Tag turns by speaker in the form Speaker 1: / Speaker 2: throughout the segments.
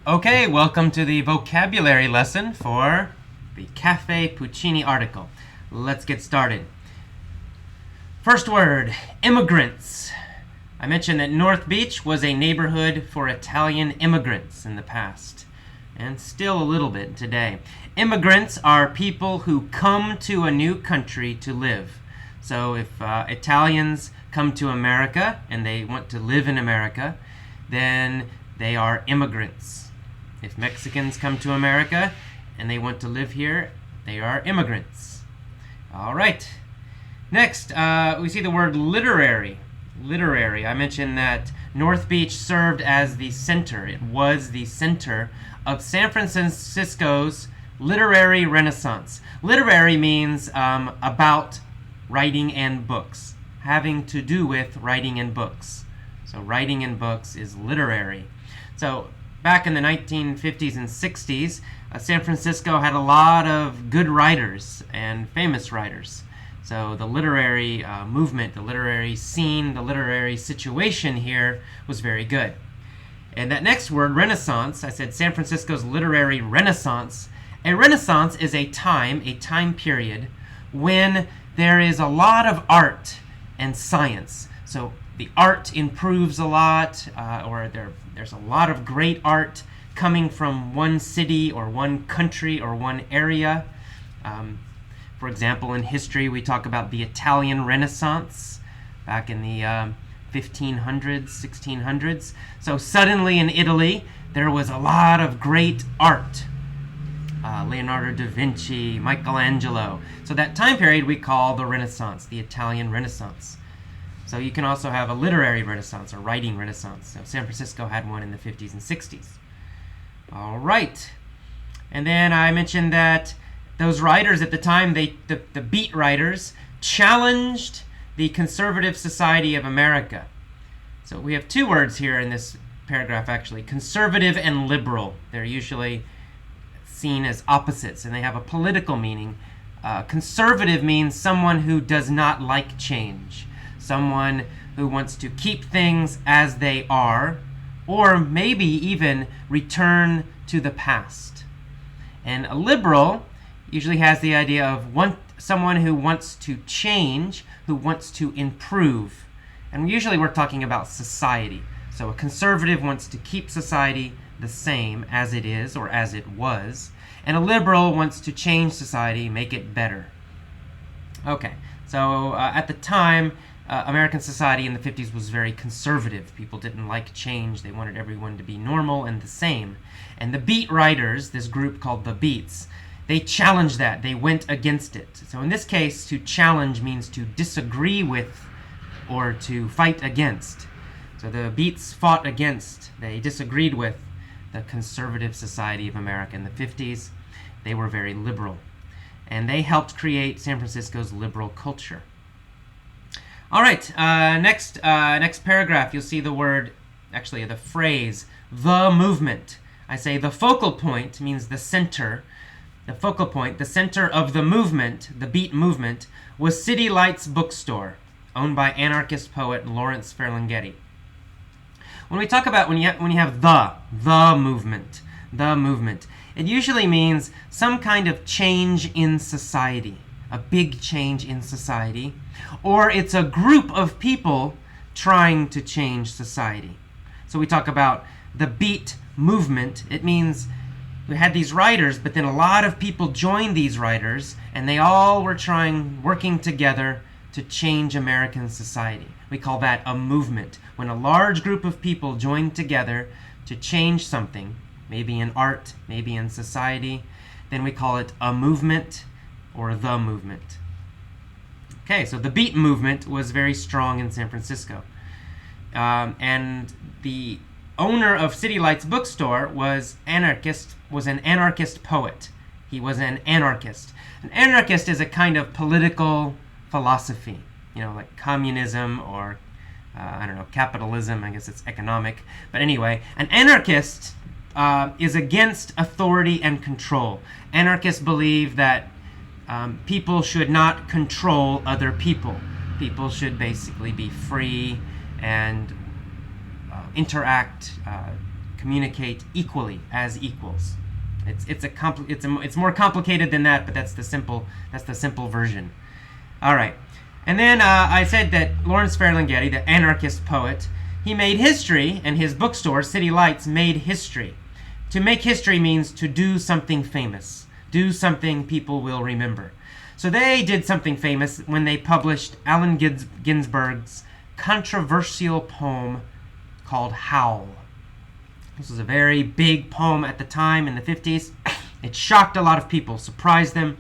Speaker 1: Okay, welcome to the vocabulary lesson for the Cafe Puccini article. Let's get started. First word, immigrants. I mentioned that North Beach was a neighborhood for Italian immigrants in the past, and still a little bit today. Immigrants are people who come to a new country to live. So if Italians come to America and they want to live in America, then they are immigrants. If Mexicans come to America and they want to live here, they are immigrants. All right. Next, we see the word literary. Literary. I mentioned that North Beach served as the center. It was the center of San Francisco's literary renaissance. Literary means about writing and books, having to do with writing and books. So writing and books is literary. So back in the 1950s and 60s, San Francisco had a lot of good writers and famous writers. So the literary movement, the literary scene, the literary situation here was very good. And that next word, Renaissance, I said San Francisco's literary renaissance. A renaissance is a time period when there is a lot of art and science. So the art improves a lot, or there's a lot of great art coming from one city or one country or one area. For example, in history, we talk about the Italian Renaissance back in the 1500s, 1600s. So suddenly in Italy, there was a lot of great art. Leonardo da Vinci, Michelangelo. So that time period we call the Renaissance, the Italian Renaissance. So you can also have a literary renaissance or writing renaissance. So San Francisco had one in the 50s and 60s. All right. And then I mentioned that those writers at the time, the beat writers, challenged the conservative society of America. So we have two words here in this paragraph, actually, conservative and liberal. They're usually seen as opposites, and they have a political meaning. Conservative means someone who does not like change. Someone who wants to keep things as they are, or maybe even return to the past. And a liberal usually has the idea of someone who wants to change, who wants to improve. And usually we're talking about society. So a conservative wants to keep society the same as it is or as it was. And a liberal wants to change society, make it better. Okay, so at the time, American society in the 50s was very conservative. People didn't like change. They wanted everyone to be normal and the same. And the beat writers, this group called the Beats, they challenged that. They went against it. So in this case, to challenge means to disagree with or to fight against. So the Beats fought against, they disagreed with the conservative society of America in the 50s. They were very liberal. And they helped create San Francisco's liberal culture. All right, next paragraph, you'll see the word, actually the phrase, the movement. I say the focal point means the center. The focal point, the center of the movement, the beat movement, was City Lights Bookstore, owned by anarchist poet Lawrence Ferlinghetti. When we talk about, when you have the movement, it usually means some kind of change in society, a big change in society, or it's a group of people trying to change society. So we talk about the beat movement. It means we had these writers, but then a lot of people joined these writers, and they all were working together to change American society. We call that a movement. When a large group of people join together to change something, maybe in art, maybe in society, then we call it a movement or the movement. Okay, so the beat movement was very strong in San Francisco. And the owner of City Lights Bookstore was an anarchist poet. He was an anarchist. An anarchist is a kind of political philosophy, like communism or, capitalism. I guess it's economic. But anyway, an anarchist is against authority and control. Anarchists believe that people should not control other people. People should basically be free and interact, communicate equally as equals. It's more complicated than that, but that's the simple version. All right, and then I said that Lawrence Ferlinghetti, the anarchist poet, he made history, and his bookstore, City Lights, made history. To make history means to do something famous, do something people will remember. So they did something famous when they published Allen Ginsberg's controversial poem called Howl. This was a very big poem at the time in the 50s. It shocked a lot of people, surprised them,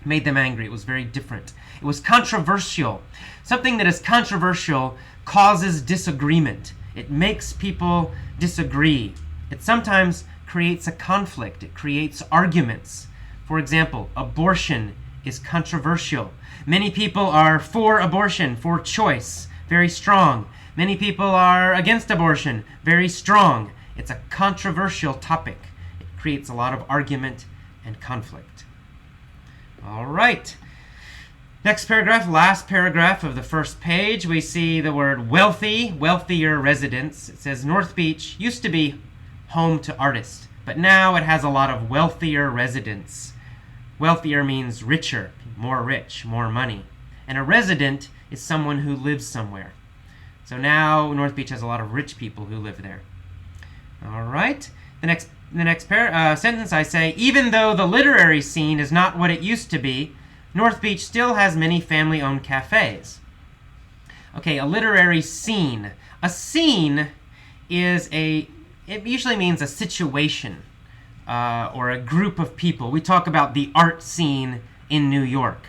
Speaker 1: made them angry. It was very different. It was controversial. Something that is controversial causes disagreement. It makes people disagree. It sometimes creates a conflict. It creates arguments. For example, abortion is controversial. Many people are for abortion, for choice, very strong. Many people are against abortion, very strong. It's a controversial topic. It creates a lot of argument and conflict. All right. Next paragraph, last paragraph of the first page, we see the word wealthy, wealthier residents. It says North Beach used to be home to artists, but now it has a lot of wealthier residents. Wealthier means richer, more rich, more money. And a resident is someone who lives somewhere. So now North Beach has a lot of rich people who live there. All right. The next sentence I say, even though the literary scene is not what it used to be, North Beach still has many family-owned cafes. Okay, a literary scene. A scene is it usually means a situation or a group of people. We talk about the art scene in New York.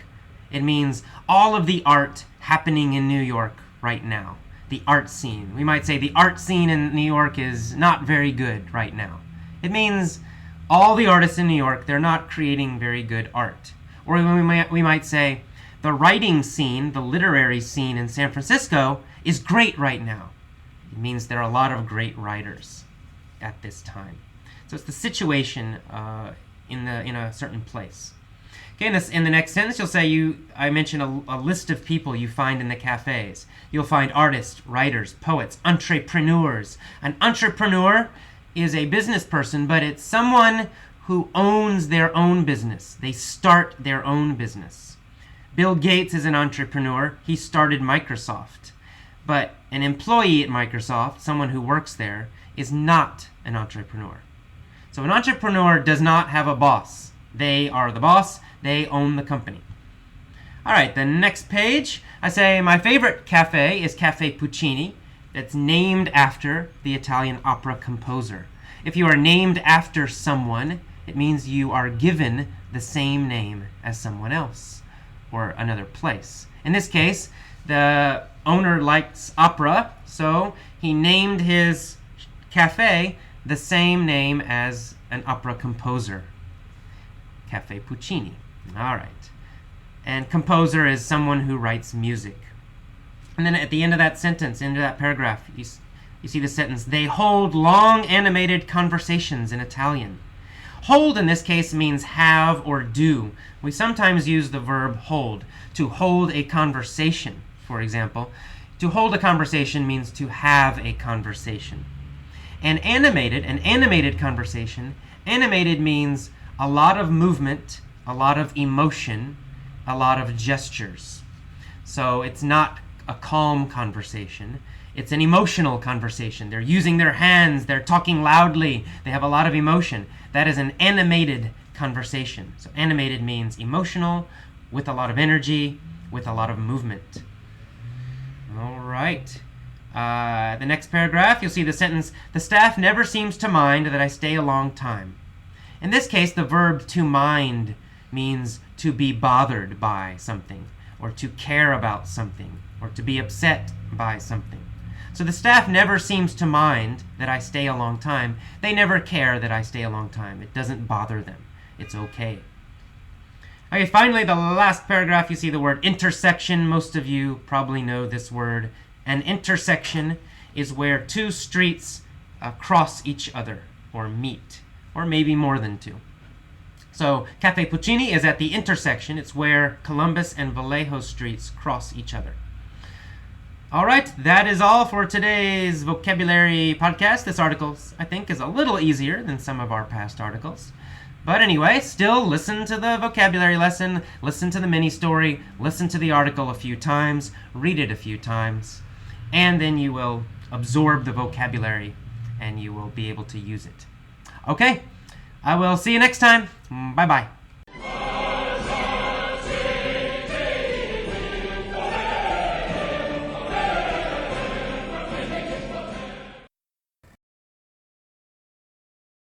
Speaker 1: It means all of the art happening in New York right now. The art scene. We might say the art scene in New York is not very good right now. It means all the artists in New York, they're not creating very good art. Or we might say the writing scene, the literary scene in San Francisco is great right now. It means there are a lot of great writers at this time. So it's the situation in a certain place. Okay, in the next sentence, you'll say I mention a list of people you find in the cafes. You'll find artists, writers, poets, entrepreneurs. An entrepreneur is a business person, but it's someone who owns their own business. They start their own business. Bill Gates is an entrepreneur. He started Microsoft. But an employee at Microsoft, someone who works there, is not an entrepreneur. So an entrepreneur does not have a boss. They are the boss. They own the company. All right, the next page, I say my favorite cafe is Cafe Puccini. That's named after the Italian opera composer. If you are named after someone, it means you are given the same name as someone else or another place. In this case, the owner likes opera, so he named his cafe the same name as an opera composer, Cafe Puccini. All right. And composer is someone who writes music. And then at the end of that sentence, end of that paragraph, you see the sentence, they hold long animated conversations in Italian. Hold in this case means have or do. We sometimes use the verb hold. To hold a conversation, for example. To hold a conversation means to have a conversation. And an animated conversation, animated means a lot of movement, a lot of emotion, a lot of gestures. So it's not a calm conversation. It's an emotional conversation. They're using their hands, they're talking loudly, they have a lot of emotion. That is an animated conversation. So animated means emotional, with a lot of energy, with a lot of movement. All right. The next paragraph, you'll see the sentence, the staff never seems to mind that I stay a long time. In this case, the verb to mind means to be bothered by something, or to care about something, or to be upset by something. So the staff never seems to mind that I stay a long time. They never care that I stay a long time. It doesn't bother them. It's okay. Okay, finally, the last paragraph, you see the word intersection. Most of you probably know this word. An intersection is where two streets cross each other, or meet, or maybe more than two. So Cafe Puccini is at the intersection. It's where Columbus and Vallejo streets cross each other. All right, that is all for today's vocabulary podcast. This article, I think, is a little easier than some of our past articles. But anyway, still listen to the vocabulary lesson, listen to the mini story, listen to the article a few times, read it a few times, and then you will absorb the vocabulary and you will be able to use it. Okay, I will see you next time. Bye-bye.